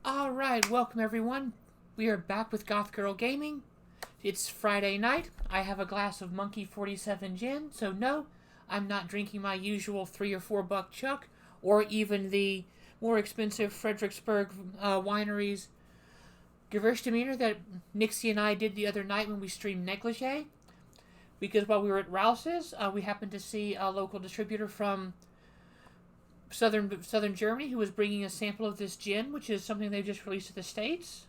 Alright, welcome everyone. We are back with Goth Girl Gaming. It's Friday night. I have a glass of Monkey 47 gin, so no, I'm not drinking my usual $3 or $4 Chuck, or even the more expensive Fredericksburg Winery's Gewürztraminer that Nixie and I did the other night when we streamed Negligee. Because while we were at Rouse's, we happened to see a local distributor from southern Germany who was bringing a sample of this gin, which is something they've just released to the States.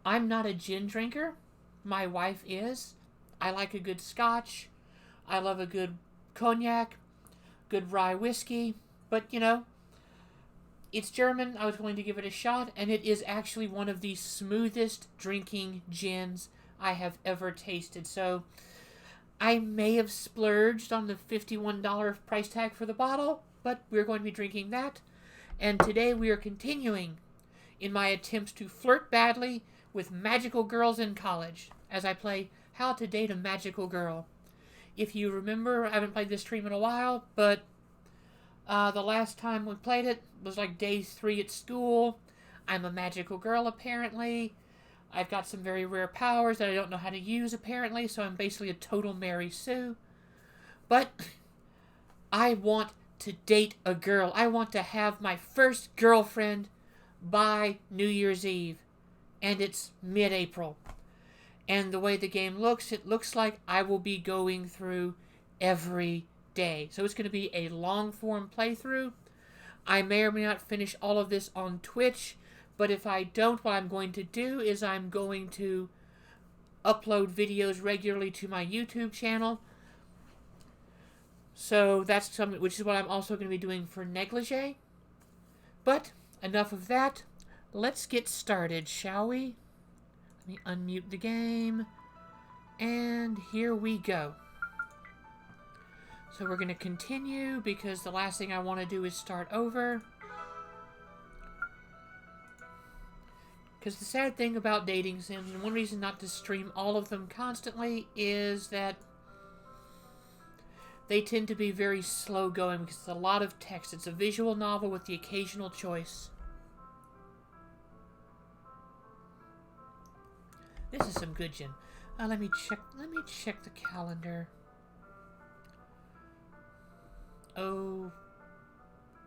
I'm not a gin drinker. My wife is. I like a good scotch. I love a good cognac, good rye whiskey. But, you know, it's German. I was willing to give it a shot, and it is actually one of the smoothest drinking gins I have ever tasted. So I may have splurged on the $51 price tag for the bottle, but we're going to be drinking that. And today we are continuing in my attempts to flirt badly with magical girls in college as I play How to Date a Magical Girl. If you remember, I haven't played this stream in a while, but the last time we played it was like day 3 at school. I'm a magical girl, apparently. I've got some very rare powers that I don't know how to use, apparently, so I'm basically a total Mary Sue. But I want to date a girl. I want to have my first girlfriend by New Year's Eve. And it's mid-April. And the way the game looks, it looks like I will be going through every day. So it's going to be a long-form playthrough. I may or may not finish all of this on Twitch, but if I don't, what I'm going to do is I'm going to upload videos regularly to my YouTube channel. So that's something, which is what I'm also going to be doing for Negligee. But enough of that. Let's get started, shall we? Let me unmute the game. And here we go. So we're going to continue because the last thing I want to do is start over. Because the sad thing about dating sims, and one reason not to stream all of them constantly, is that they tend to be very slow going because it's a lot of text. It's a visual novel with the occasional choice. This is some good gin. Let me check the calendar. Oh,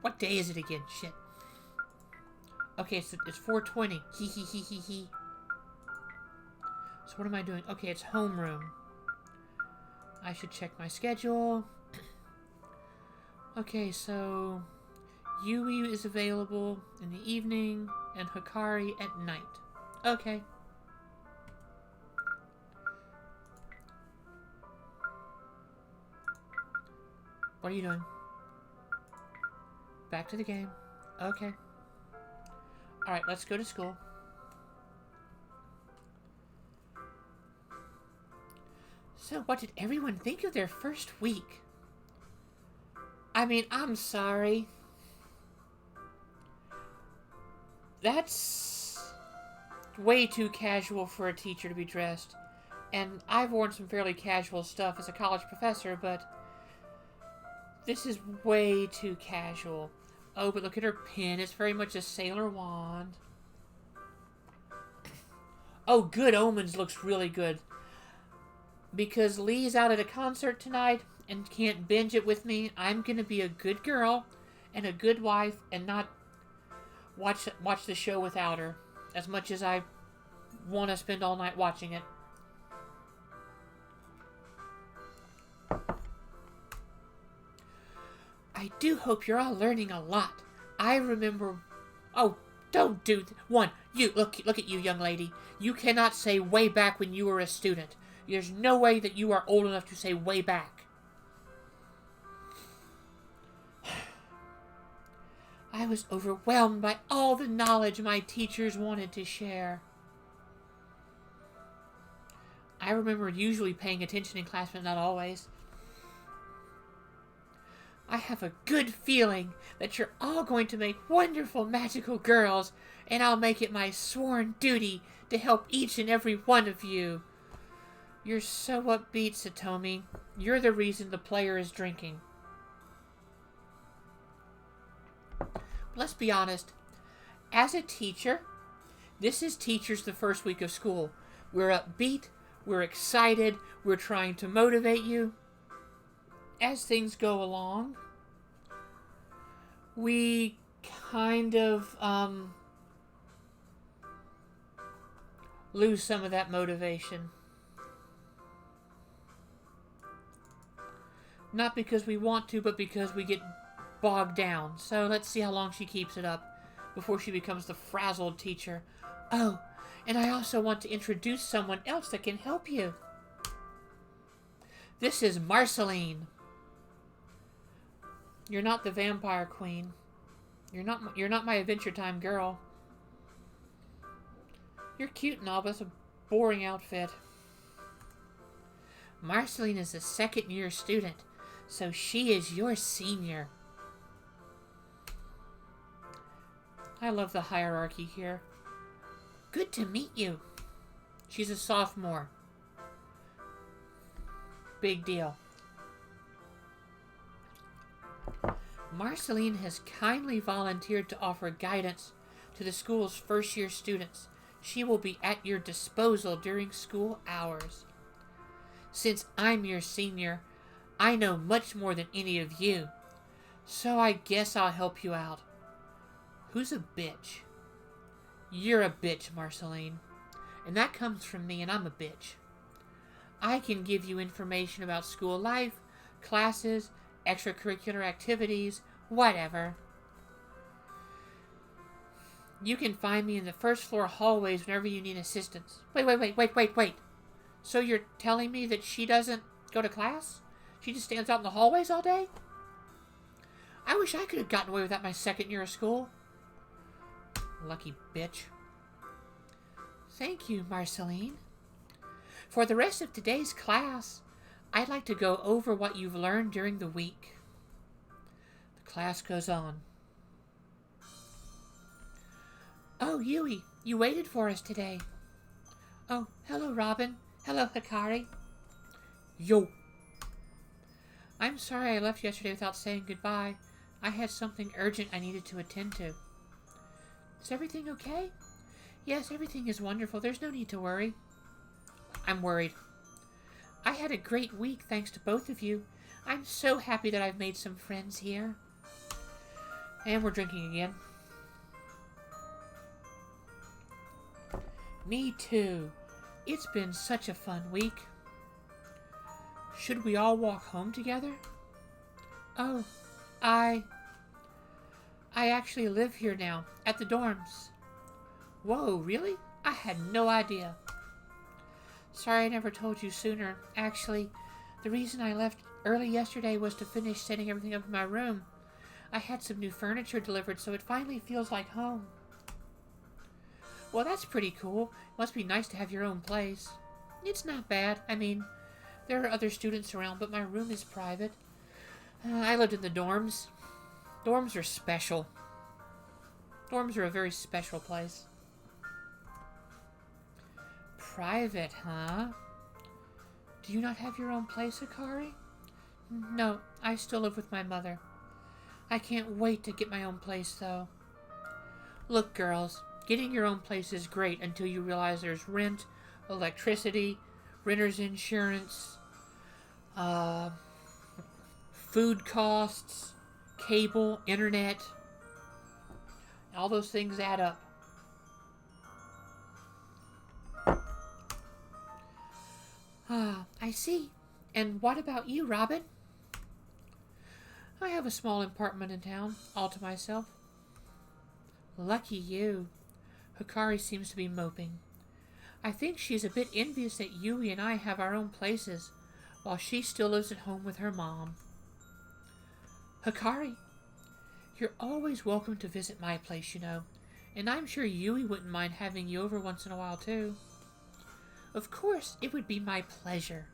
what day is it again? Shit. Okay, it's 4:20. Hee hee hee hee hee. So what am I doing? Okay, it's homeroom. I should check my schedule. Okay, so Yui is available in the evening and Hikari at night. Okay. What are you doing? Back to the game. Okay. Alright, let's go to school. So, what did everyone think of their first week? I mean, I'm sorry. That's way too casual for a teacher to be dressed. And I've worn some fairly casual stuff as a college professor, but this is way too casual. Oh, but look at her pin. It's very much a sailor wand. Oh, Good Omens looks really good. Because Lee's out at a concert tonight and can't binge it with me, I'm going to be a good girl and a good wife and not watch the show without her. As much as I want to spend all night watching it. I do hope you're all learning a lot. I remember... Oh, don't do... One, you, look at you, young lady. You cannot say way back when you were a student. There's no way that you are old enough to say way back. I was overwhelmed by all the knowledge my teachers wanted to share. I remember usually paying attention in class, but not always. I have a good feeling that you're all going to make wonderful magical girls, and I'll make it my sworn duty to help each and every one of you. You're so upbeat, Satomi. You're the reason the player is drinking. Let's be honest. As a teacher, This is teachers the first week of school. We're upbeat, we're excited, we're trying to motivate you. As things go along, we kind of lose some of that motivation. Not because we want to, but because we get bogged down. So let's see how long she keeps it up before she becomes the frazzled teacher. Oh, and I also want to introduce someone else that can help you. This is Marceline. You're not the vampire queen. You're not my Adventure Time girl. You're cute and all, but it's a boring outfit. Marceline is a second-year student, so she is your senior. I love the hierarchy here. Good to meet you. She's a sophomore. Big deal. Marceline has kindly volunteered to offer guidance to the school's first-year students. She will be at your disposal during school hours. Since I'm your senior, I know much more than any of you, so I guess I'll help you out. Who's a bitch? You're a bitch, Marceline. And that comes from me, and I'm a bitch. I can give you information about school life, classes, extracurricular activities, whatever. You can find me in the first floor hallways whenever you need assistance. Wait. So you're telling me that she doesn't go to class? She just stands out in the hallways all day? I wish I could have gotten away with that my second year of school. Lucky bitch. Thank you, Marceline. For the rest of today's class, I'd like to go over what you've learned during the week. The class goes on. Oh, Yui, you waited for us today. Oh, hello, Robin. Hello, Hikari. Yo. I'm sorry I left yesterday without saying goodbye. I had something urgent I needed to attend to. Is everything okay? Yes, everything is wonderful. There's no need to worry. I'm worried. I had a great week thanks to both of you. I'm so happy that I've made some friends here. And we're drinking again. Me too. It's been such a fun week. Should we all walk home together? Oh, I actually live here now, at the dorms. Whoa, really? I had no idea. Sorry I never told you sooner. Actually, the reason I left early yesterday was to finish setting everything up in my room. I had some new furniture delivered, so it finally feels like home. Well, that's pretty cool. Must be nice to have your own place. It's not bad. I mean, there are other students around, but my room is private. I lived in the dorms. Dorms are special. Dorms are a very special place. Private, huh? Do you not have your own place, Hikari? No, I still live with my mother. I can't wait to get my own place, though. Look, girls, getting your own place is great until you realize there's rent, electricity, renter's insurance, food costs, cable, internet. All those things add up. I see. And what about you, Robin? I have a small apartment in town, all to myself. Lucky you. Hikari seems to be moping. I think she's a bit envious that Yui and I have our own places, while she still lives at home with her mom. Hikari, you're always welcome to visit my place, you know, and I'm sure Yui wouldn't mind having you over once in a while, too. Of course, it would be my pleasure.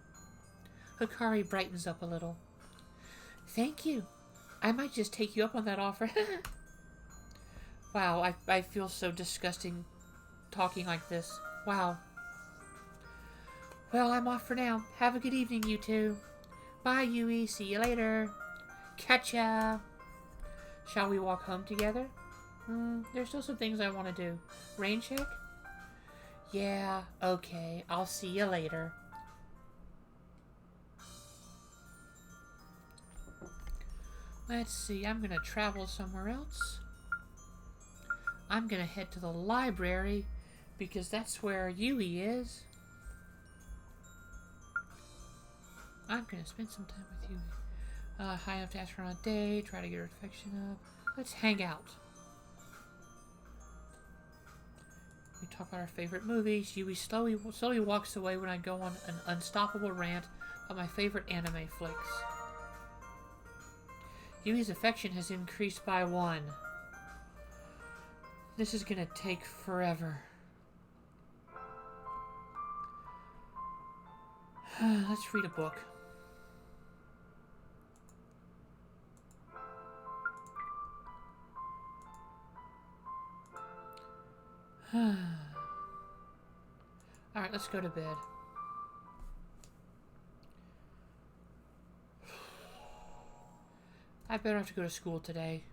Hikari brightens up a little. Thank you. I might just take you up on that offer. Wow, I feel so disgusting talking like this. Wow. Well, I'm off for now. Have a good evening, you two. Bye, Yui. See you later. Catch ya. Shall we walk home together? There's still some things I want to do. Rain check? Yeah, okay. I'll see you later. Let's see. I'm gonna travel somewhere else. I'm gonna head to the library because that's where Yui is. I'm gonna spend some time with Yui. High enough to ask her on a date, try to get her affection up. Let's hang out. We talk about our favorite movies. Yui slowly walks away when I go on an unstoppable rant about my favorite anime flicks. Yui's affection has increased by 1. This is gonna take forever. Let's read a book. Alright, let's go to bed. I better have to go to school today.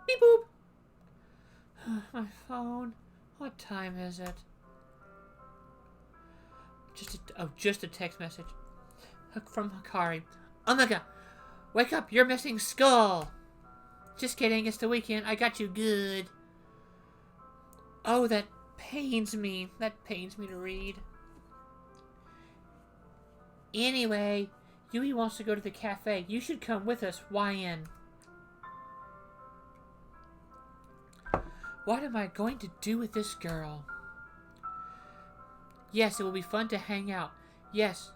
Beep boop! My phone. What time is it? Just a text message. From Hikari. Omega! Wake up, you're missing school! Just kidding, it's the weekend. I got you good. Oh, that pains me. That pains me to read. Anyway, Yui wants to go to the cafe. You should come with us. YN. What am I going to do with this girl? Yes, it will be fun to hang out. Yes.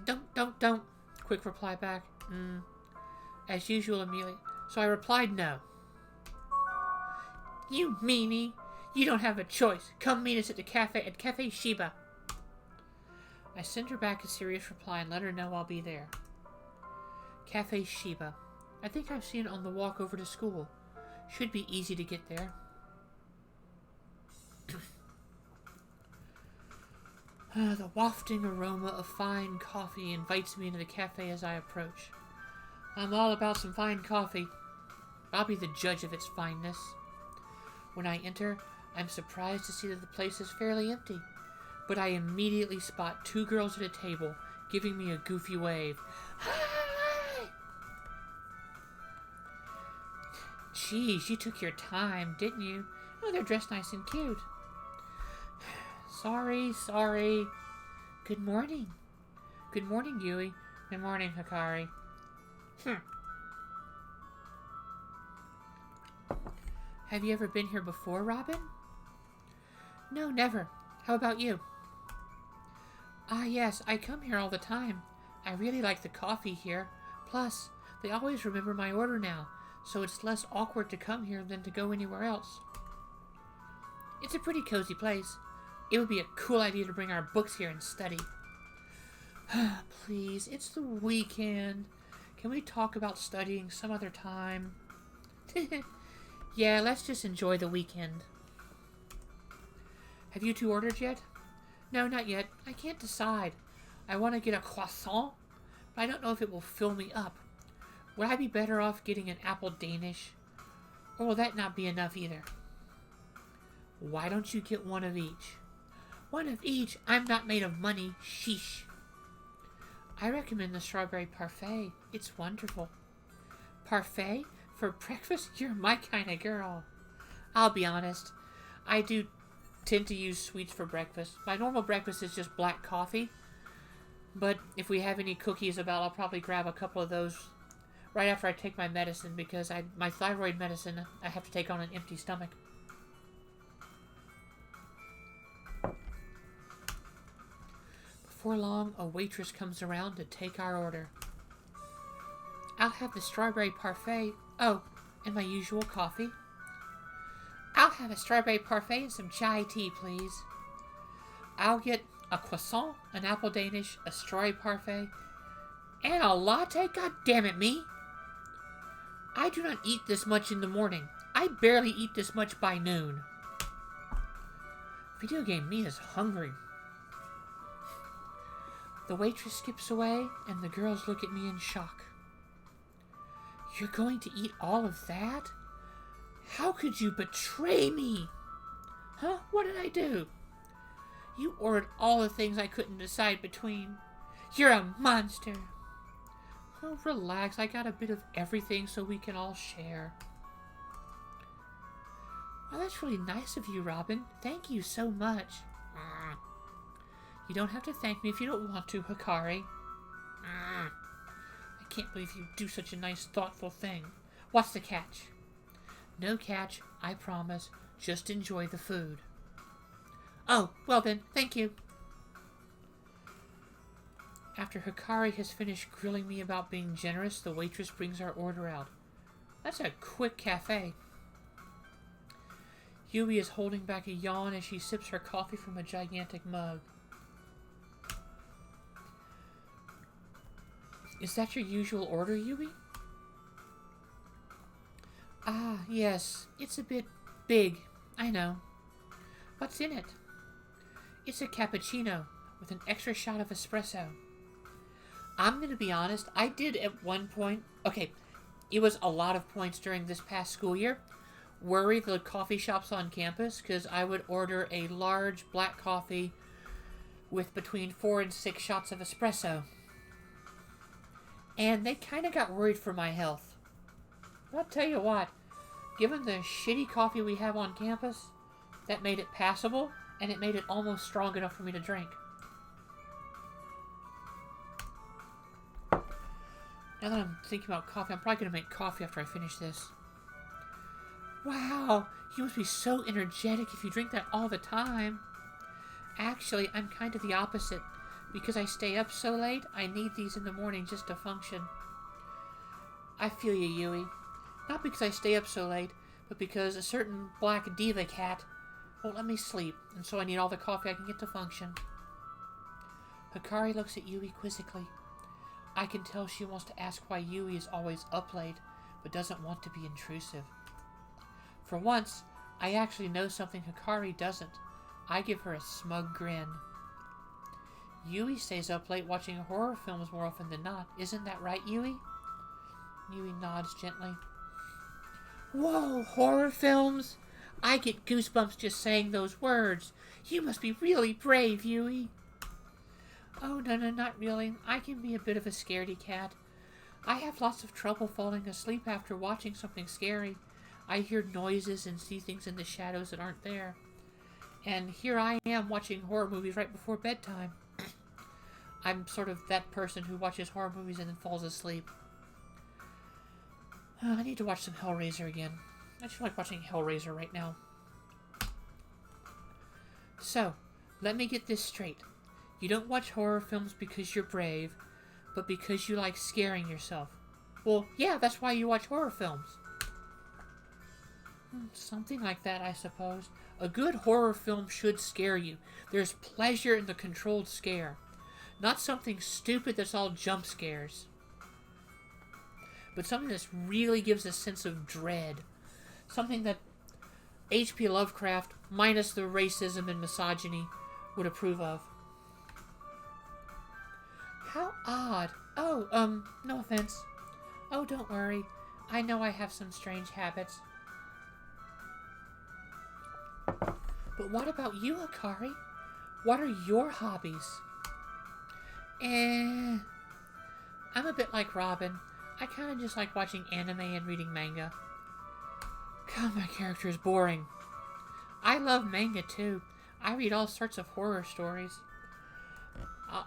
Don't. Quick reply back. As usual, immediately. So I replied no. You meanie. You don't have a choice. Come meet us at the cafe at Cafe Shiba. I sent her back a serious reply and let her know I'll be there. Cafe Shiba. I think I've seen it on the walk over to school. Should be easy to get there. The wafting aroma of fine coffee invites me into the cafe as I approach. I'm all about some fine coffee. I'll be the judge of its fineness. When I enter, I'm surprised to see that the place is fairly empty, but I immediately spot 2 girls at a table, giving me a goofy wave. Hi! Geez, you took your time, didn't you? Oh, they're dressed nice and cute. Sorry. Good morning. Good morning, Yui. Good morning, Hikari. Have you ever been here before, Robin? No, never. How about you? Ah, yes, I come here all the time. I really like the coffee here. Plus, they always remember my order now, so it's less awkward to come here than to go anywhere else. It's a pretty cozy place. It would be a cool idea to bring our books here and study. Please, it's the weekend. Can we talk about studying some other time? Yeah, let's just enjoy the weekend. Have you 2 ordered yet? No, not yet. I can't decide. I want to get a croissant, but I don't know if it will fill me up. Would I be better off getting an apple Danish? Or will that not be enough either? Why don't you get one of each? One of each? I'm not made of money. Sheesh. I recommend the strawberry parfait. It's wonderful. Parfait? For breakfast? You're my kind of girl. I'll be honest. I do tend to use sweets for breakfast. My normal breakfast is just black coffee. But if we have any cookies about, I'll probably grab a couple of those right after I take my medicine, because my thyroid medicine I have to take on an empty stomach. Before long, a waitress comes around to take our order. I'll have the strawberry parfait. Oh, and my usual coffee. I'll have a strawberry parfait and some chai tea, please. I'll get a croissant, an apple Danish, a strawberry parfait, and a latte? God damn it, me! I do not eat this much in the morning. I barely eat this much by noon. Video game me is hungry. The waitress skips away, and the girls look at me in shock. You're going to eat all of that? How could you betray me? Huh? What did I do? You ordered all the things I couldn't decide between. You're a monster. Oh, relax. I got a bit of everything so we can all share. Well, that's really nice of you, Robin. Thank you so much. You don't have to thank me if you don't want to, Hikari. I can't believe you do such a nice, thoughtful thing. What's the catch? No catch, I promise. Just enjoy the food. Oh, well then, thank you. After Hikari has finished grilling me about being generous, the waitress brings our order out. That's a quick cafe. Yui is holding back a yawn as she sips her coffee from a gigantic mug. Is that your usual order, Yui? Ah, yes. It's a bit big. I know. What's in it? It's a cappuccino with an extra shot of espresso. I'm going to be honest. I did at one point... Okay, it was a lot of points during this past school year. Worry the coffee shops on campus because I would order a large black coffee with between 4 and 6 shots of espresso. And they kind of got worried for my health. But I'll tell you what, given the shitty coffee we have on campus, that made it passable, and it made it almost strong enough for me to drink. Now that I'm thinking about coffee, I'm probably going to make coffee after I finish this. Wow, you must be so energetic if you drink that all the time. Actually, I'm kind of the opposite. Because I stay up so late, I need these in the morning just to function. I feel you, Yui. Not because I stay up so late, but because a certain black diva cat won't let me sleep, and so I need all the coffee I can get to function. Hikari looks at Yui quizzically. I can tell she wants to ask why Yui is always up late, but doesn't want to be intrusive. For once, I actually know something Hikari doesn't. I give her a smug grin. Yui stays up late watching horror films more often than not. Isn't that right, Yui? Yui nods gently. Whoa, horror films? I get goosebumps just saying those words. You must be really brave, Yui. Oh, no, not really. I can be a bit of a scaredy cat. I have lots of trouble falling asleep after watching something scary. I hear noises and see things in the shadows that aren't there. And here I am watching horror movies right before bedtime. I'm sort of that person who watches horror movies and then falls asleep. I need to watch some Hellraiser again. I just feel like watching Hellraiser right now. So, let me get this straight. You don't watch horror films because you're brave, but because you like scaring yourself. Well, yeah, that's why you watch horror films. Something like that, I suppose. A good horror film should scare you. There's pleasure in the controlled scare. Not something stupid that's all jump scares. But something that really gives a sense of dread. Something that H.P. Lovecraft, minus the racism and misogyny, would approve of. How odd. Oh, no offense. Oh, don't worry. I know I have some strange habits. But what about you, Hikari? What are your hobbies? I'm a bit like Robin. I kind of just like watching anime and reading manga. God, my character is boring. I love manga too. I read all sorts of horror stories.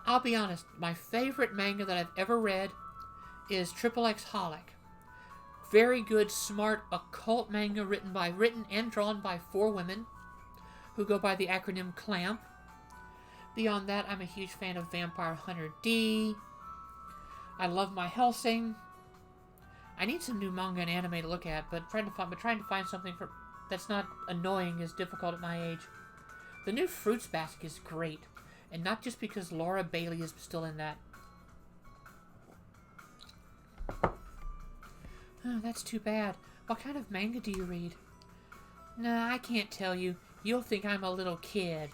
I'll be honest, my favorite manga that I've ever read is XXX Holic. Very good, smart, occult manga written and drawn by 4 women who go by the acronym CLAMP. Beyond that, I'm a huge fan of Vampire Hunter D. I love my Hellsing. I need some new manga and anime to look at, but trying to find something that's not annoying is difficult at my age. The new Fruits Basket is great, and not just because Laura Bailey is still in that. Oh, that's too bad. What kind of manga do you read? Nah, I can't tell you. You'll think I'm a little kid.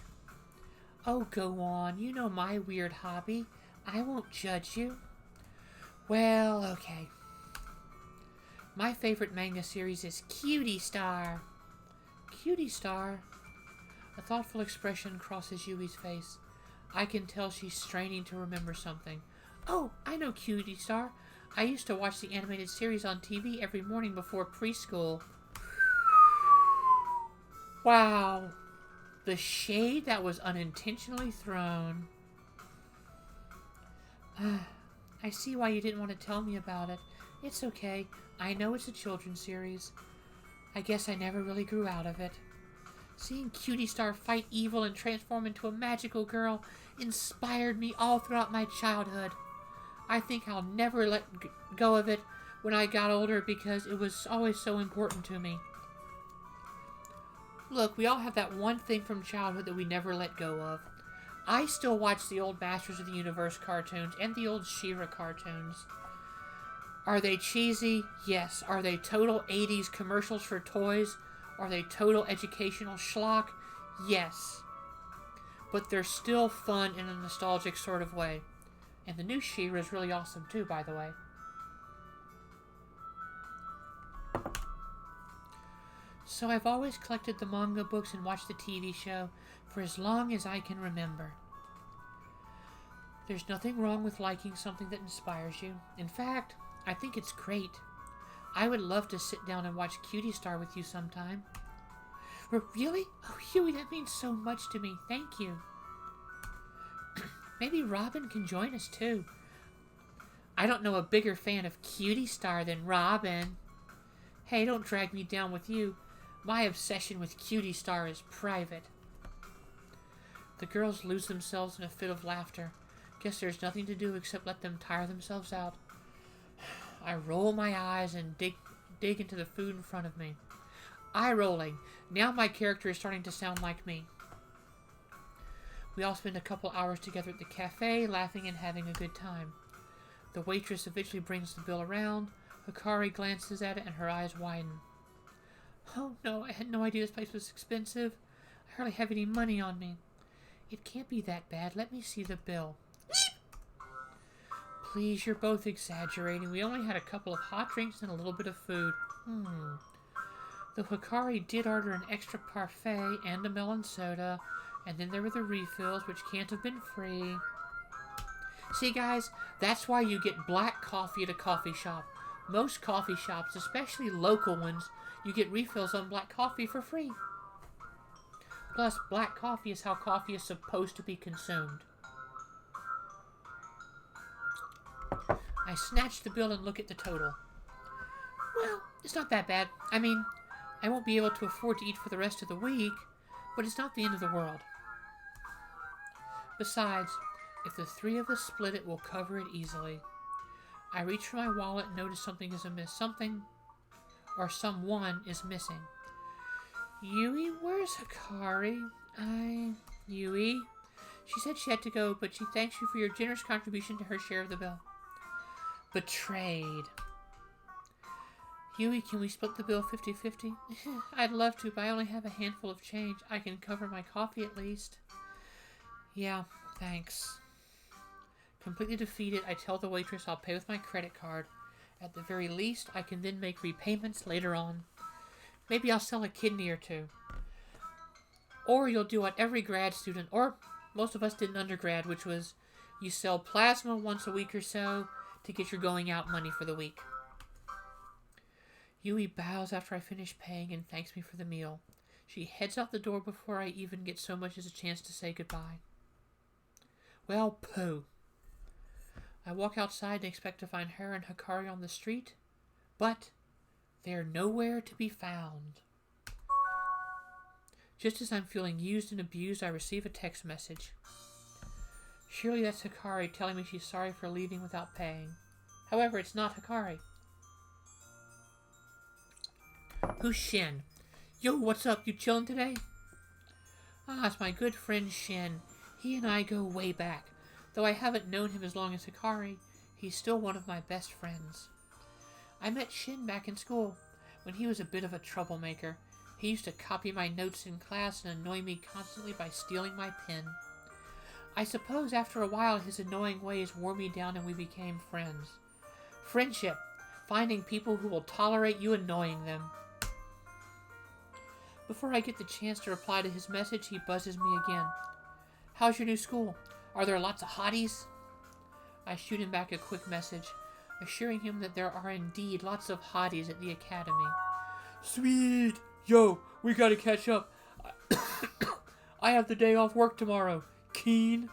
Oh, go on. You know my weird hobby. I won't judge you. Well, okay. My favorite manga series is Cutie Star. Cutie Star? A thoughtful expression crosses Yui's face. I can tell she's straining to remember something. Oh, I know Cutie Star. I used to watch the animated series on TV every morning before preschool. Wow. The shade that was unintentionally thrown. I see why you didn't want to tell me about it. It's okay. I know it's a children's series. I guess I never really grew out of it. Seeing Cutie Star fight evil and transform into a magical girl inspired me all throughout my childhood. I think I'll never let go of it when I got older because it was always so important to me. Look, we all have that one thing from childhood that we never let go of. I still watch the old Masters of the Universe cartoons and the old She-Ra cartoons. Are they cheesy? Yes. Are they total 80s commercials for toys? Are they total educational schlock? Yes. But they're still fun in a nostalgic sort of way. And the new She-Ra is really awesome too, by the way. So I've always collected the manga books and watched the TV show for as long as I can remember. There's nothing wrong with liking something that inspires you. In fact, I think it's great. I would love to sit down and watch Cutie Star with you sometime. Really? Oh, Huey, that means so much to me. Thank you. Maybe Robin can join us too. I don't know a bigger fan of Cutie Star than Robin. Hey, don't drag me down with you. My obsession with Cutie Star is private. The girls lose themselves in a fit of laughter. Guess there's nothing to do except let them tire themselves out. I roll my eyes and dig into the food in front of me. Eye rolling. Now my character is starting to sound like me. We all spend a couple hours together at the cafe, laughing and having a good time. The waitress eventually brings the bill around. Hikari glances at it and her eyes widen. Oh no, I had no idea this place was expensive. I hardly have any money on me. It can't be that bad. Let me see the bill. Please, you're both exaggerating. We only had a couple of hot drinks and a little bit of food. The Hikari did order an extra parfait and a melon soda, and then there were the refills, which can't have been free. See, guys, that's why you get black coffee at a coffee shop. Most coffee shops, especially local ones, you get refills on black coffee for free. Plus, black coffee is how coffee is supposed to be consumed. I snatch the bill and look at the total. Well, it's not that bad. I mean, I won't be able to afford to eat for the rest of the week, but it's not the end of the world. Besides, if the three of us split it, we'll cover it easily. I reach for my wallet and notice something is amiss. Something, or someone, is missing. Yui, where's Hikari? Yui? She said she had to go, but she thanks you for your generous contribution to her share of the bill. Betrayed. Yui, can we split the bill 50-50? I'd love to, but I only have a handful of change. I can cover my coffee at least. Yeah, thanks. Completely defeated, I tell the waitress I'll pay with my credit card. At the very least, I can then make repayments later on. Maybe I'll sell a kidney or two. Or you'll do what every grad student, or most of us did in undergrad, which was you sell plasma once a week or so to get your going out money for the week. Yui bows after I finish paying and thanks me for the meal. She heads out the door before I even get so much as a chance to say goodbye. Well, pooh. I walk outside and expect to find her and Hikari on the street, but they're nowhere to be found. Just as I'm feeling used and abused, I receive a text message. Surely that's Hikari telling me she's sorry for leaving without paying. However, it's not Hikari. Who's Shin? Yo, what's up? You chillin' today? Ah, it's my good friend Shin. He and I go way back. Though I haven't known him as long as Hikari, he's still one of my best friends. I met Shin back in school, when he was a bit of a troublemaker. He used to copy my notes in class and annoy me constantly by stealing my pen. I suppose after a while his annoying ways wore me down and we became friends. Friendship. Finding people who will tolerate you annoying them. Before I get the chance to reply to his message, he buzzes me again. How's your new school? Are there lots of hotties? I shoot him back a quick message, assuring him that there are indeed lots of hotties at the academy. Sweet! Yo, we gotta catch up. I have the day off work tomorrow. Keen?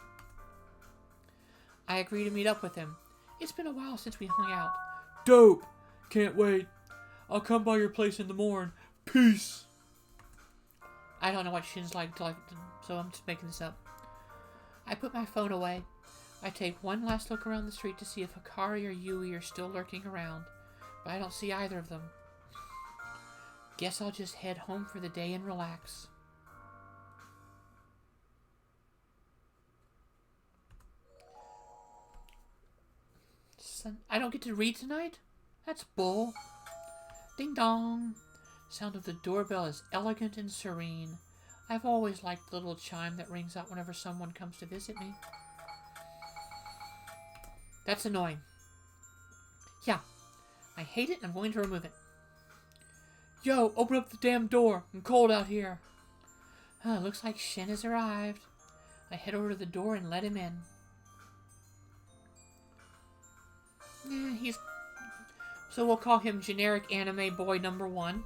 I agree to meet up with him. It's been a while since we hung out. Dope! Can't wait. I'll come by your place in the morning. Peace! I don't know what Shin's like, so I'm just making this up. I put my phone away. I take one last look around the street to see if Hikari or Yui are still lurking around, but I don't see either of them. Guess I'll just head home for the day and relax. I don't get to read tonight? That's bull. Ding dong. Sound of the doorbell is elegant and serene. I've always liked the little chime that rings out whenever someone comes to visit me. That's annoying. Yeah, I hate it and I'm going to remove it. Yo, open up the damn door. I'm cold out here. Looks like Shin has arrived. I head over to the door and let him in. Yeah, so we'll call him generic anime boy number 1.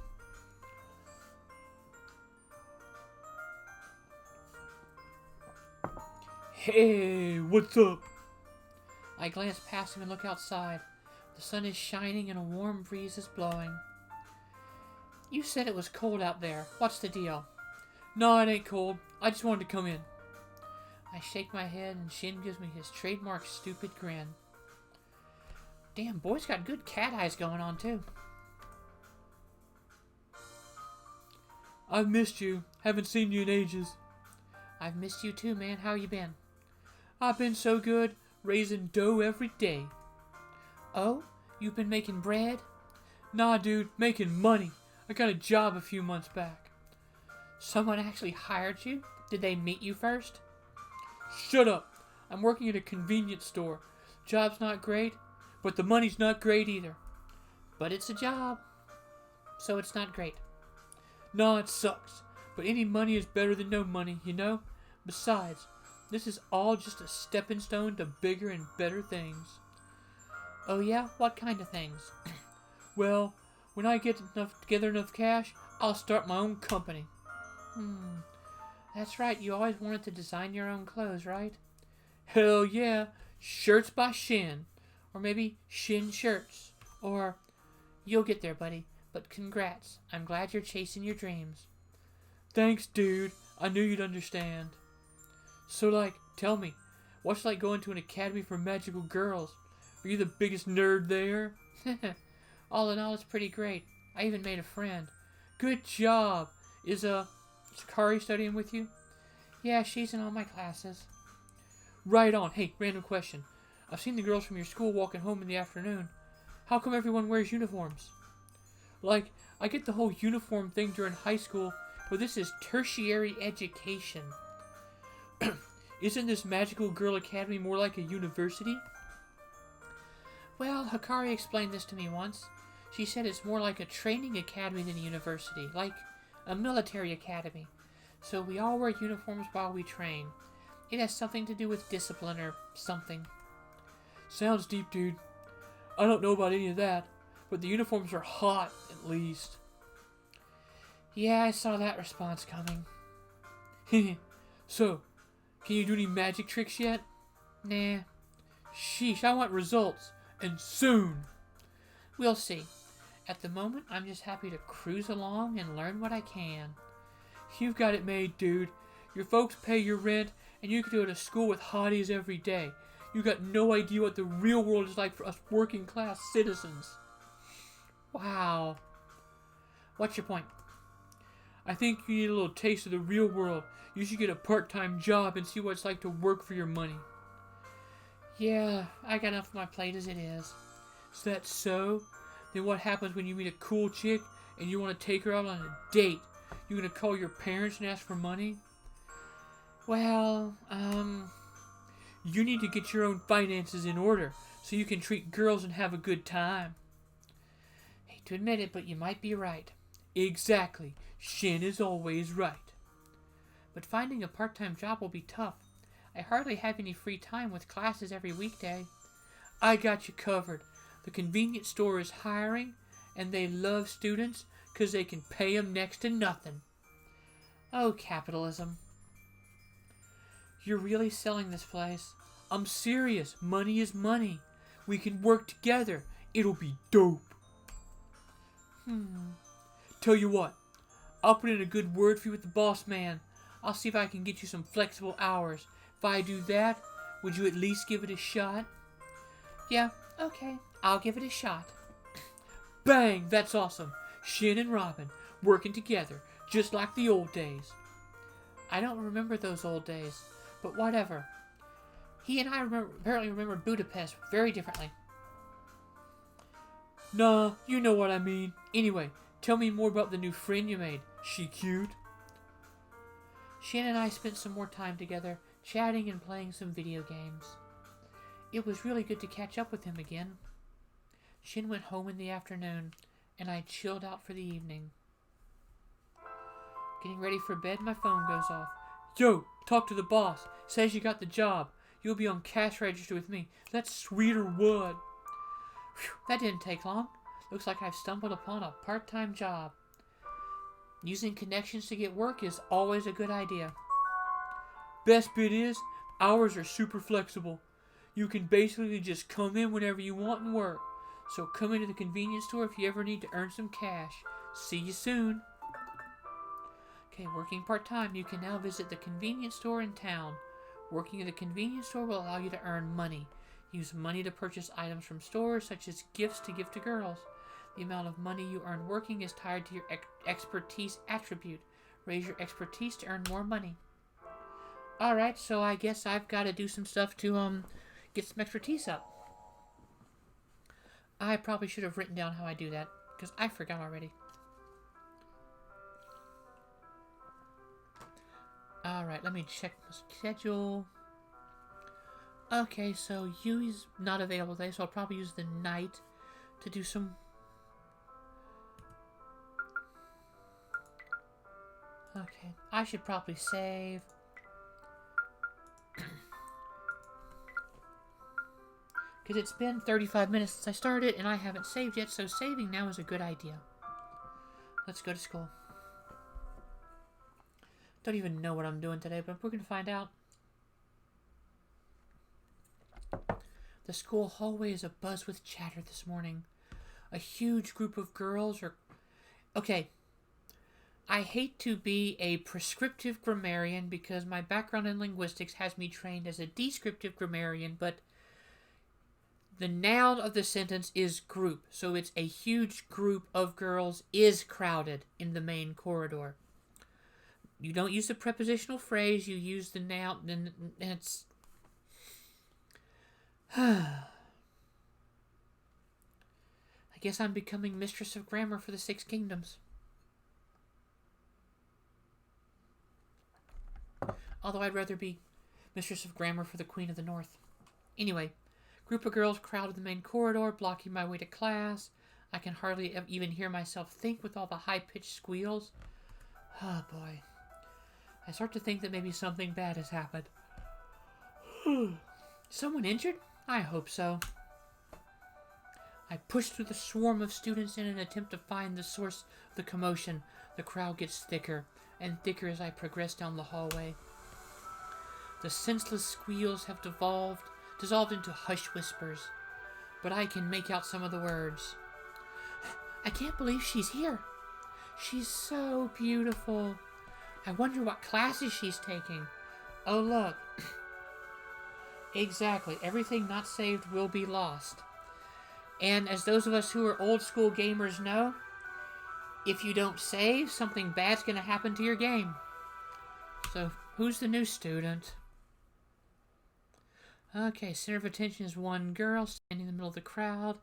Hey, what's up? I glance past him and look outside. The sun is shining and a warm breeze is blowing. You said it was cold out there. What's the deal? No, it ain't cold. I just wanted to come in. I shake my head and Shin gives me his trademark stupid grin. Damn, boy's got good cat eyes going on, too. I've missed you. Haven't seen you in ages. I've missed you too, man. How you been? I've been so good, raising dough every day. Oh? You've been making bread? Nah, dude, making money. I got a job a few months back. Someone actually hired you? Did they meet you first? Shut up. I'm working at a convenience store. Job's not great, but the money's not great either. But it's a job, so it's not great. Nah, it sucks. But any money is better than no money, you know? Besides, this is all just a stepping stone to bigger and better things. Oh yeah? What kind of things? Well, when I get together enough cash, I'll start my own company. That's right, you always wanted to design your own clothes, right? Hell yeah! Shirts by Shin. Or maybe Shin Shirts. Or... You'll get there, buddy. But congrats. I'm glad you're chasing your dreams. Thanks, dude. I knew you'd understand. So, tell me, what's it like going to an academy for magical girls? Are you the biggest nerd there? All in all, it's pretty great. I even made a friend. Good job. Is Sakari studying with you? Yeah, she's in all my classes. Right on. Hey, random question. I've seen the girls from your school walking home in the afternoon. How come everyone wears uniforms? I get the whole uniform thing during high school, but this is tertiary education. Isn't this Magical Girl Academy more like a university? Well, Hikari explained this to me once. She said it's more like a training academy than a university, like a military academy. So we all wear uniforms while we train. It has something to do with discipline or something. Sounds deep, dude. I don't know about any of that, but the uniforms are hot, at least. Yeah, I saw that response coming. So, can you do any magic tricks yet? Nah. Sheesh, I want results. And soon. We'll see. At the moment, I'm just happy to cruise along and learn what I can. You've got it made, dude. Your folks pay your rent, and you can go to school with hotties every day. You got no idea what the real world is like for us working class citizens. Wow. What's your point? I think you need a little taste of the real world. You should get a part-time job and see what it's like to work for your money. Yeah, I got enough on my plate as it is. Is that so? Then what happens when you meet a cool chick and you want to take her out on a date? You gonna call your parents and ask for money? Well, you need to get your own finances in order so you can treat girls and have a good time. Hate to admit it, but you might be right. Exactly. Shin is always right. But finding a part-time job will be tough. I hardly have any free time with classes every weekday. I got you covered. The convenience store is hiring, and they love students 'cause they can pay 'em next to nothing. Oh, capitalism. You're really selling this place? I'm serious. Money is money. We can work together. It'll be dope. Tell you what, I'll put in a good word for you with the boss man. I'll see if I can get you some flexible hours. If I do that, would you at least give it a shot? Yeah, okay. I'll give it a shot. Bang! That's awesome. Shin and Robin, working together, just like the old days. I don't remember those old days, but whatever. He and I apparently remember Budapest very differently. Nah, you know what I mean. Anyway, tell me more about the new friend you made. She cute? Shin and I spent some more time together, chatting and playing some video games. It was really good to catch up with him again. Shin went home in the afternoon, and I chilled out for the evening. Getting ready for bed, my phone goes off. Yo, talk to the boss. Says you got the job. You'll be on cash register with me. That's sweeter wood. Whew, that didn't take long. Looks like I've stumbled upon a part-time job. Using connections to get work is always a good idea. Best bit is, hours are super flexible. You can basically just come in whenever you want and work. So come into the convenience store if you ever need to earn some cash. See you soon. Okay, working part-time, you can now visit the convenience store in town. Working at the convenience store will allow you to earn money. Use money to purchase items from stores, such as gifts to give to girls. The amount of money you earn working is tied to your expertise attribute. Raise your expertise to earn more money. Alright, so I guess I've got to do some stuff to get some expertise up. I probably should have written down how I do that, because I forgot already. Alright, let me check the schedule. Okay, so Yui's not available today, so I'll probably use the night to do some... Okay, I should probably save. Because it's been 35 minutes since I started, and I haven't saved yet, so saving now is a good idea. Let's go to school. Don't even know what I'm doing today, but we're going to find out. The school hallway is abuzz with chatter this morning. A huge group of girls are... Okay. I hate to be a prescriptive grammarian because my background in linguistics has me trained as a descriptive grammarian, but the noun of the sentence is group. So it's a huge group of girls is crowded in the main corridor. You don't use the prepositional phrase, you use the noun, and it's... I guess I'm becoming mistress of grammar for the Six Kingdoms. Although I'd rather be mistress of grammar for the Queen of the North. Anyway, group of girls crowded the main corridor, blocking my way to class. I can hardly even hear myself think with all the high-pitched squeals. Oh boy. I start to think that maybe something bad has happened. Someone injured? I hope so. I push through the swarm of students in an attempt to find the source of the commotion. The crowd gets thicker and thicker as I progress down the hallway. The senseless squeals have dissolved into hushed whispers, but I can make out some of the words. I can't believe she's here. She's so beautiful. I wonder what classes she's taking. Oh, look. Exactly. Everything not saved will be lost. And as those of us who are old school gamers know, if you don't save, something bad's going to happen to your game. So, who's the new student? Okay, center of attention is one girl standing in the middle of the crowd.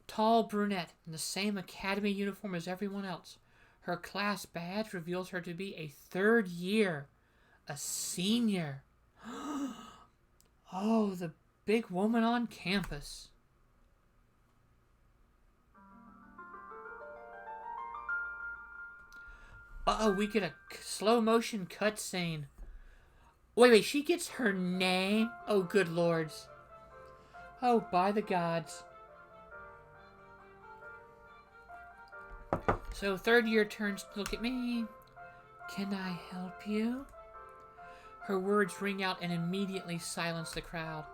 Tall brunette in the same academy uniform as everyone else. Her class badge reveals her to be a third year. A senior. Oh, the big woman on campus. Uh-oh, we get a slow motion cutscene. Wait, she gets her name? Oh, good lords. Oh, by the gods. So, third year turns to look at me. Can I help you? Her words ring out and immediately silence the crowd.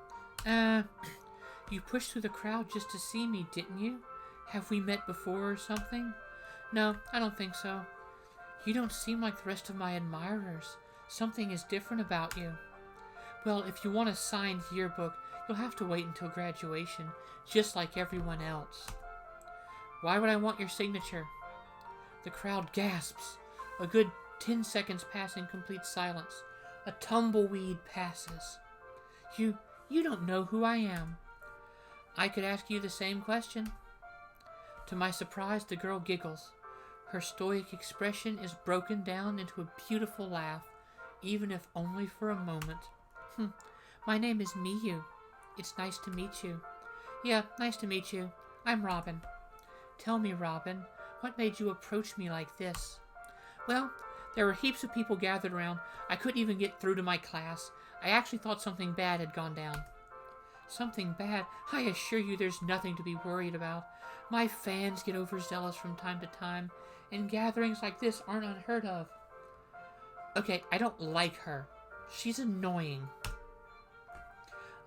You pushed through the crowd just to see me, didn't you? Have we met before or something? No, I don't think so. You don't seem like the rest of my admirers. Something is different about you. Well, if you want a signed yearbook, you'll have to wait until graduation, just like everyone else. Why would I want your signature? The crowd gasps. A good 10 seconds pass in complete silence. A tumbleweed passes. You don't know who I am. I could ask you the same question. To my surprise, the girl giggles. Her stoic expression is broken down into a beautiful laugh, even if only for a moment. My name is Miyu. It's nice to meet you. Yeah, nice to meet you. I'm Robin. Tell me, Robin, what made you approach me like this? Well, there were heaps of people gathered around. I couldn't even get through to my class. I actually thought something bad had gone down. Something bad? I assure you there's nothing to be worried about. My fans get overzealous from time to time, and gatherings like this aren't unheard of. Okay, I don't like her. She's annoying.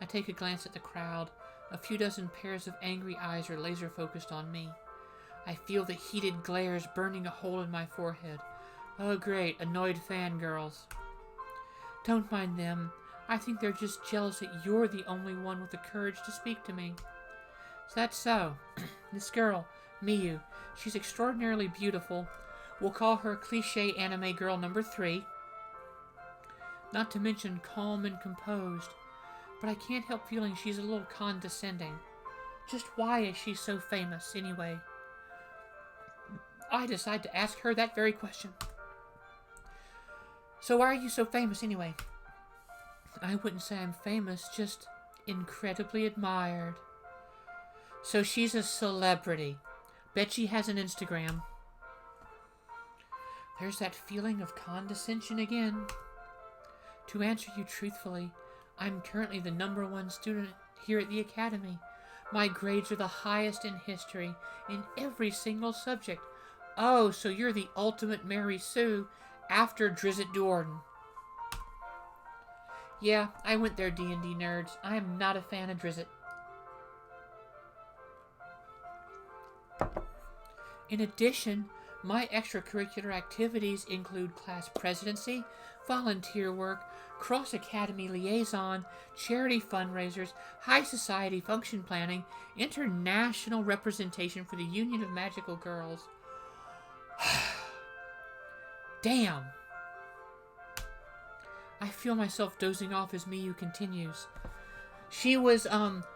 I take a glance at the crowd. A few dozen pairs of angry eyes are laser focused on me. I feel the heated glares burning a hole in my forehead. Oh great, annoyed fangirls. Don't mind them. I think they're just jealous that you're the only one with the courage to speak to me. Is that so? This girl, Miyu, she's extraordinarily beautiful. We'll call her cliché anime girl number 3. Not to mention calm and composed. But I can't help feeling she's a little condescending. Just why is she so famous, anyway? I decide to ask her that very question. So why are you so famous, anyway? I wouldn't say I'm famous, just incredibly admired. So she's a celebrity. Bet she has an Instagram. There's that feeling of condescension again. To answer you truthfully, I'm currently the #1 student here at the Academy. My grades are the highest in history, in every single subject. Oh, so you're the ultimate Mary Sue after Drizzt Do'Urden. Yeah, I went there, D&D nerds. I am not a fan of Drizzt. In addition, my extracurricular activities include class presidency, volunteer work, cross-academy liaison, charity fundraisers, high society function planning, international representation for the Union of Magical Girls. Damn! I feel myself dozing off as Miyu continues. She was,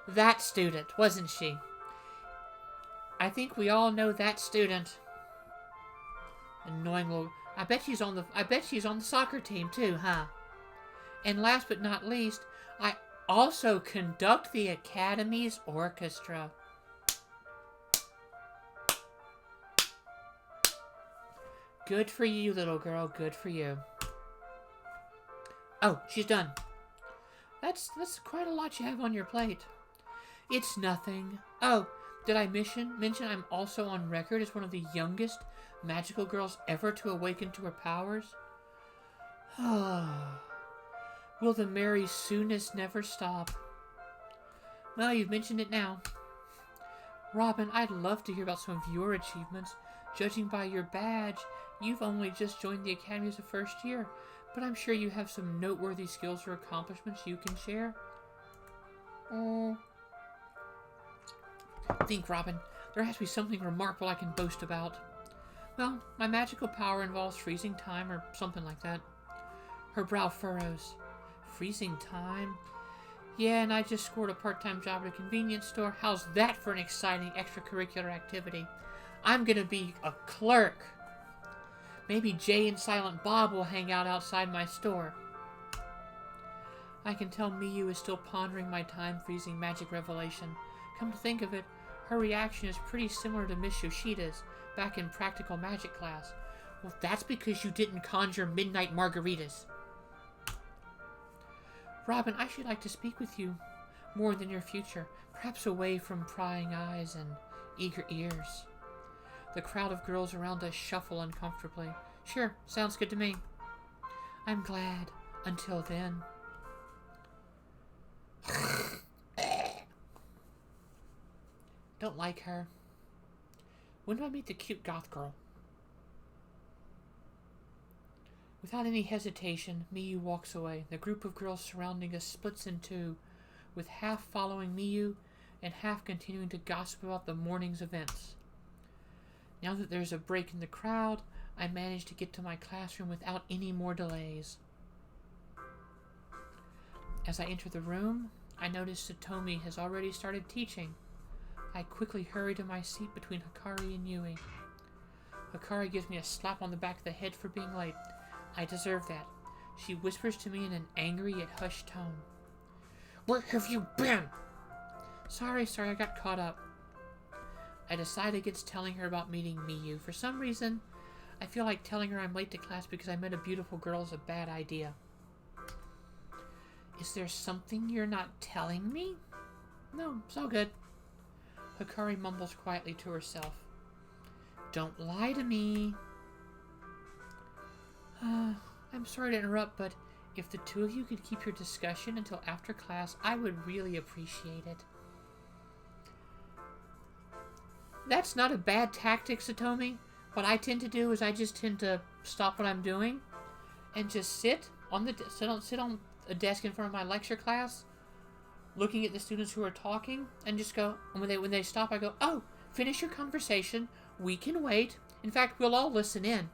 that student, wasn't she? I think we all know that student. Annoying little... I bet she's on the soccer team too, huh? And last but not least, I also conduct the Academy's orchestra. Good for you, little girl. Good for you. Oh, she's done. That's quite a lot you have on your plate. It's nothing. Oh, did I mention I'm also on record as one of the youngest magical girls ever to awaken to her powers? Will the merry soonest never stop? Well, you've mentioned it now. Robin, I'd love to hear about some of your achievements. Judging by your badge, you've only just joined the Academy as a first year, but I'm sure you have some noteworthy skills or accomplishments you can share. Think, Robin. There has to be something remarkable I can boast about. Well, my magical power involves freezing time or something like that. Her brow furrows. Freezing time? Yeah, and I just scored a part-time job at a convenience store. How's that for an exciting extracurricular activity? I'm gonna be a clerk. Maybe Jay and Silent Bob will hang out outside my store. I can tell Miyu is still pondering my time-freezing magic revelation. Come to think of it, her reaction is pretty similar to Miss Yoshida's back in practical magic class. Well, that's because you didn't conjure midnight margaritas. Robin, I should like to speak with you more than your future, perhaps away from prying eyes and eager ears. The crowd of girls around us shuffle uncomfortably. Sure, sounds good to me. I'm glad. Until then. Don't like her. When do I meet the cute goth girl? Without any hesitation, Miyu walks away. The group of girls surrounding us splits in two, with half following Miyu and half continuing to gossip about the morning's events. Now that there's a break in the crowd, I manage to get to my classroom without any more delays. As I enter the room, I notice Satomi has already started teaching. I quickly hurry to my seat between Hikari and Yui. Hikari gives me a slap on the back of the head for being late. I deserve that. She whispers to me in an angry yet hushed tone. Where have you been? Sorry, I got caught up. I decide against telling her about meeting Miyu. For some reason, I feel like telling her I'm late to class because I met a beautiful girl is a bad idea. Is there something you're not telling me? No, it's all good. Hikari mumbles quietly to herself. Don't lie to me. I'm sorry to interrupt, but if the two of you could keep your discussion until after class, I would really appreciate it. That's not a bad tactic, Satomi. What I tend to do is I just tend to stop what I'm doing and just sit on a desk in front of my lecture class, looking at the students who are talking, and just go. And when they stop, I go, "Oh, finish your conversation. We can wait. In fact, we'll all listen in."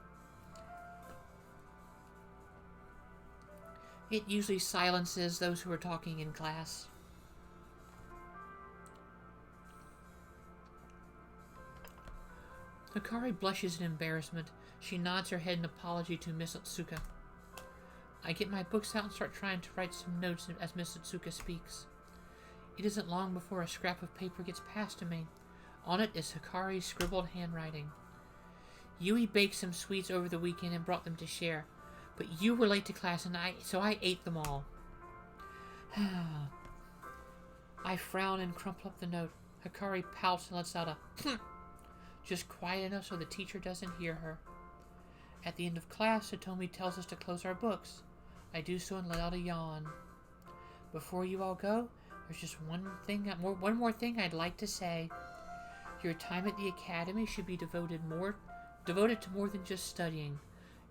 It usually silences those who are talking in class. Hikari blushes in embarrassment. She nods her head in apology to Miss Otsuka. I get my books out and start trying to write some notes as Miss Otsuka speaks. It isn't long before a scrap of paper gets passed to me. On it is Hikari's scribbled handwriting. Yui baked some sweets over the weekend and brought them to share, but you were late to class so I ate them all. I frown and crumple up the note. Hikari pouts and lets out a just quiet enough so the teacher doesn't hear her. At the end of class, Satomi tells us to close our books. I do so and let out a yawn. Before you all go, there's just one more thing I'd like to say. Your time at the academy should be devoted to more than just studying.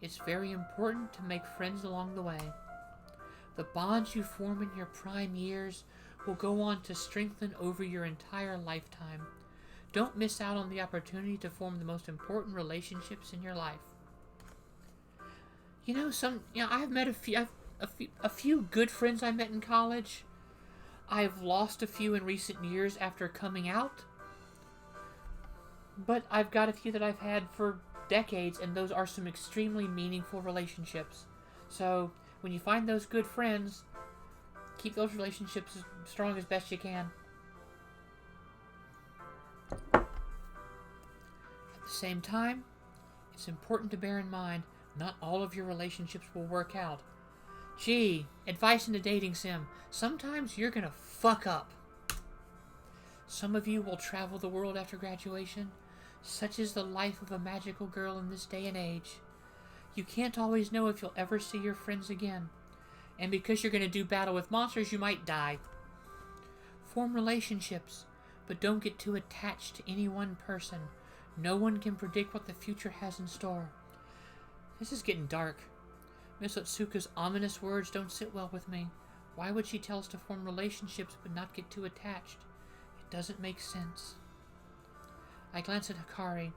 It's very important to make friends along the way. The bonds you form in your prime years will go on to strengthen over your entire lifetime. Don't miss out on the opportunity to form the most important relationships in your life. I've met a few good friends I met in college. I've lost a few in recent years after coming out. But I've got a few that I've had for decades, and those are some extremely meaningful relationships. So, when you find those good friends, keep those relationships as strong as best you can. At the same time, it's important to bear in mind, not all of your relationships will work out. Gee, advice in a dating sim. Sometimes you're gonna fuck up. Some of you will travel the world after graduation. Such is the life of a magical girl in this day and age. You can't always know if you'll ever see your friends again. And because you're gonna do battle with monsters, you might die. Form relationships, but don't get too attached to any one person. No one can predict what the future has in store. This is getting dark. Miss Otsuka's ominous words don't sit well with me. Why would she tell us to form relationships but not get too attached? It doesn't make sense. I glance at Hikari.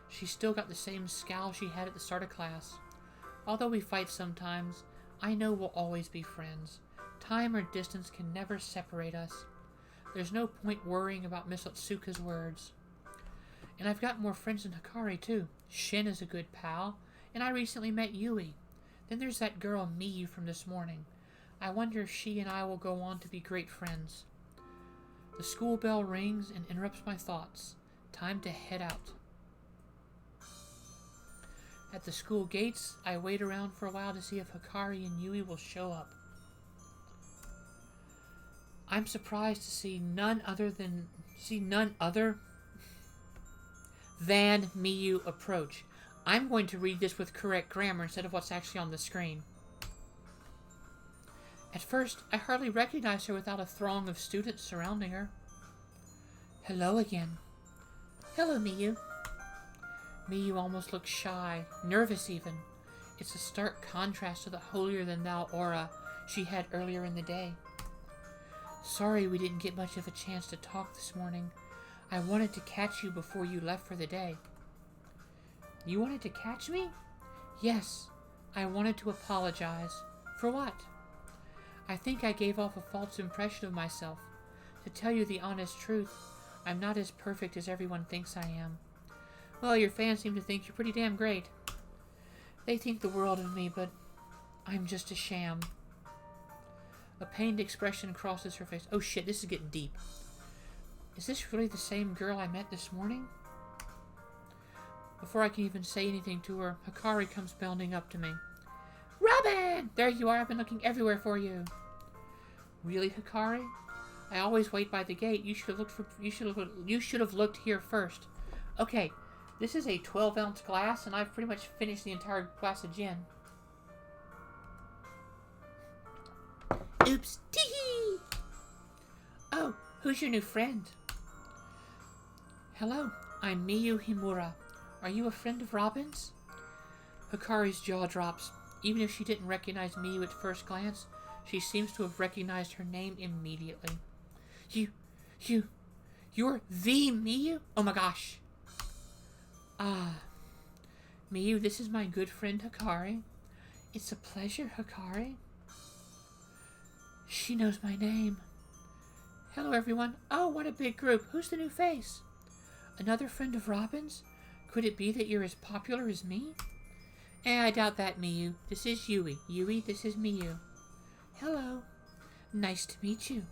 She's still got the same scowl she had at the start of class. Although we fight sometimes, I know we'll always be friends. Time or distance can never separate us. There's no point worrying about Miss Otsuka's words. And I've got more friends than Hikari, too. Shin is a good pal, and I recently met Yui. Then there's that girl Miyu from this morning. I wonder if she and I will go on to be great friends. The school bell rings and interrupts my thoughts. Time to head out. At the school gates, I wait around for a while to see if Hikari and Yui will show up. I'm surprised to see none other than Miyu approach. I'm going to read this with correct grammar instead of what's actually on the screen. At first, I hardly recognized her without a throng of students surrounding her. Hello again. Hello, Miyu. Miyu almost looked shy, nervous even. It's a stark contrast to the holier-than-thou aura she had earlier in the day. Sorry we didn't get much of a chance to talk this morning. I wanted to catch you before you left for the day. You wanted to catch me? Yes, I wanted to apologize. For what? I think I gave off a false impression of myself. To tell you the honest truth, I'm not as perfect as everyone thinks I am. Well, your fans seem to think you're pretty damn great. They think the world of me, but I'm just a sham. A pained expression crosses her face. Oh shit, this is getting deep. Is this really the same girl I met this morning? Before I can even say anything to her, Hikari comes bounding up to me. Robin! There you are. I've been looking everywhere for you. Really, Hikari? I always wait by the gate. You should have looked here first. Okay, this is a 12-ounce glass, and I've pretty much finished the entire glass of gin. Oops, tee-hee! Oh, who's your new friend? Hello, I'm Miyu Himura. Are you a friend of Robin's? Hikari's jaw drops. Even if she didn't recognize Miyu at first glance, she seems to have recognized her name immediately. You're the Miyu? Oh my gosh. Ah, Miyu, this is my good friend Hikari. It's a pleasure, Hikari. She knows my name. Hello, everyone. Oh, what a big group. Who's the new face? Another friend of Robin's? Could it be that you're as popular as me? I doubt that, Miyu. This is Yui. Yui, this is Miyu. Hello. Nice to meet you.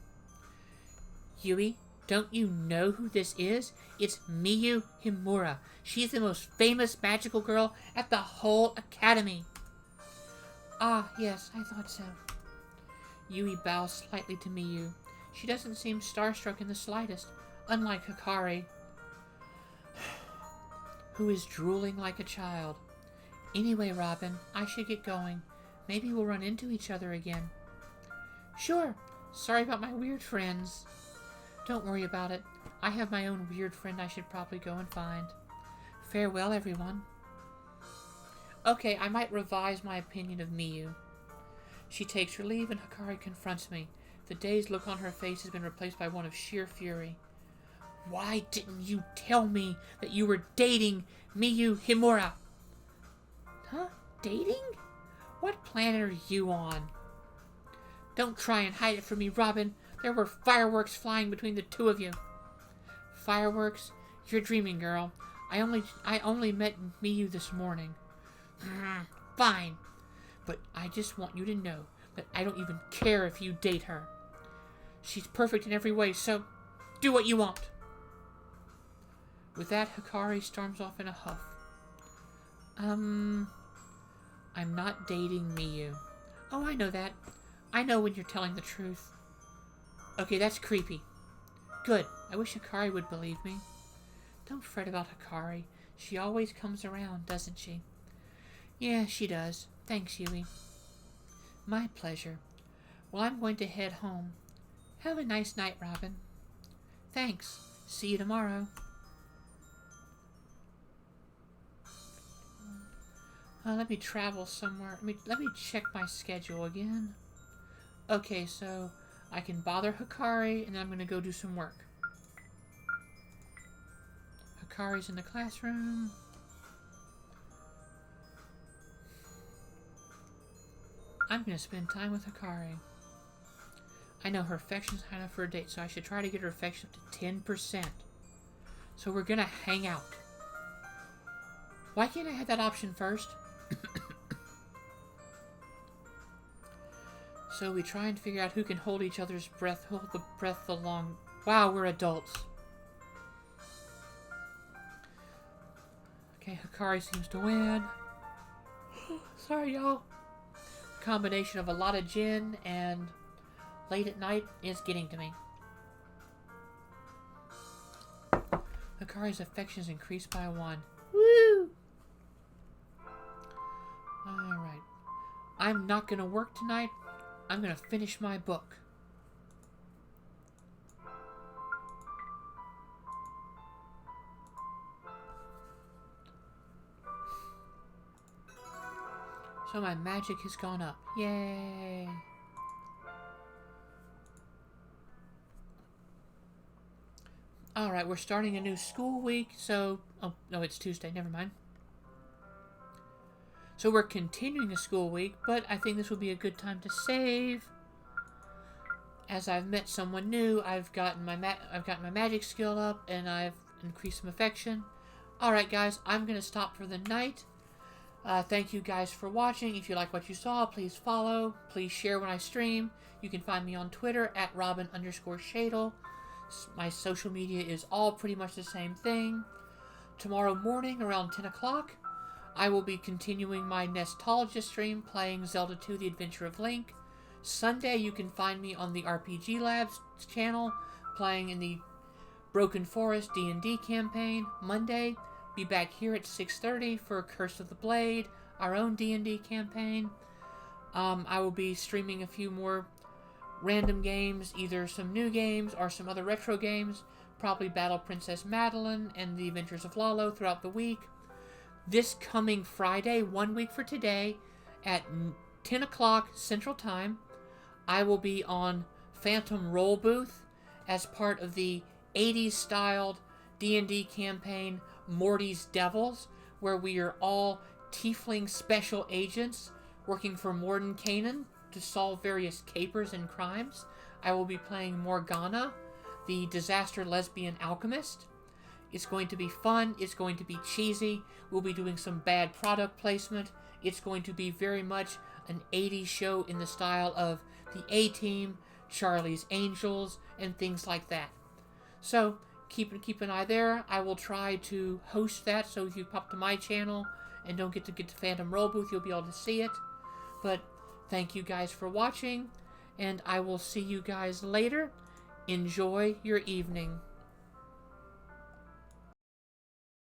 Yui, don't you know who this is? It's Miyu Himura. She's the most famous magical girl at the whole academy. Ah, yes, I thought so. Yui bows slightly to Miyu. She doesn't seem starstruck in the slightest, unlike Hikari, who is drooling like a child. Anyway, Robin, I should get going. Maybe we'll run into each other again. Sure. Sorry about my weird friends. Don't worry about it. I have my own weird friend I should probably go and find. Farewell, everyone. Okay, I might revise my opinion of Miyu. She takes her leave and Hikari confronts me. The dazed look on her face has been replaced by one of sheer fury. Why didn't you tell me that you were dating Miyu Himura? Huh? Dating? What planet are you on? Don't try and hide it from me, Robin. There were fireworks flying between the two of you. Fireworks? You're dreaming, girl. I only met Miyu this morning. Fine. But I just want you to know that I don't even care if you date her. She's perfect in every way, so do what you want. With that, Hikari storms off in a huff. I'm not dating Miyu. Oh, I know that. I know when you're telling the truth. Okay, that's creepy. Good. I wish Hikari would believe me. Don't fret about Hikari. She always comes around, doesn't she? Yeah, she does. Thanks, Yui. My pleasure. Well, I'm going to head home. Have a nice night, Robin. Thanks. See you tomorrow. Let me travel somewhere. Let me check my schedule again. Okay, so I can bother Hikari, and then I'm going to go do some work. Hikari's in the classroom. I'm going to spend time with Hikari. I know her affection's high enough for a date, so I should try to get her affection up to 10%. So we're going to hang out. Why can't I have that option first? So we try and figure out who can hold each other's breath, hold the breath the long... Wow, we're adults. Okay, Hikari seems to win. Sorry, y'all. Combination of a lot of gin and late at night is getting to me. Hikari's affections increased by 1. Woo! Alright. I'm not going to work tonight. I'm going to finish my book. So my magic has gone up. Yay! Alright, we're starting a new school week, so... Oh, no, it's Tuesday. Never mind. So we're continuing a school week, but I think this will be a good time to save. As I've met someone new, I've gotten my magic skill up, and I've increased some affection. Alright, guys, I'm going to stop for the night. Thank you guys for watching. If you like what you saw, please follow. Please share when I stream. You can find me on Twitter at Robin_Shadle. My social media is all pretty much the same thing. Tomorrow morning around 10 o'clock, I will be continuing my Nestologist stream playing Zelda 2: The Adventure of Link. Sunday, you can find me on the RPG Labs channel playing in the Broken Forest D&D campaign. Monday, be back here at 6:30 for Curse of the Blade, our own D&D campaign. I will be streaming a few more random games, either some new games or some other retro games, probably Battle Princess Madeline and The Adventures of Lalo throughout the week. This coming Friday, 1 week for today, at 10 o'clock Central Time, I will be on Phantom Roll Booth as part of the 80s styled D&D campaign Morty's Devils, where we are all tiefling special agents working for Mordenkainen to solve various capers and crimes. I will be playing Morgana, the disaster lesbian alchemist. It's going to be fun. It's going to be cheesy. We'll be doing some bad product placement. It's going to be very much an 80s show in the style of the A-Team, Charlie's Angels, and things like that. So, keep an eye there. I will try to host that, so if you pop to my channel and don't get to Phantom Roll Booth, you'll be able to see it. But thank you guys for watching, and I will see you guys later. Enjoy your evening.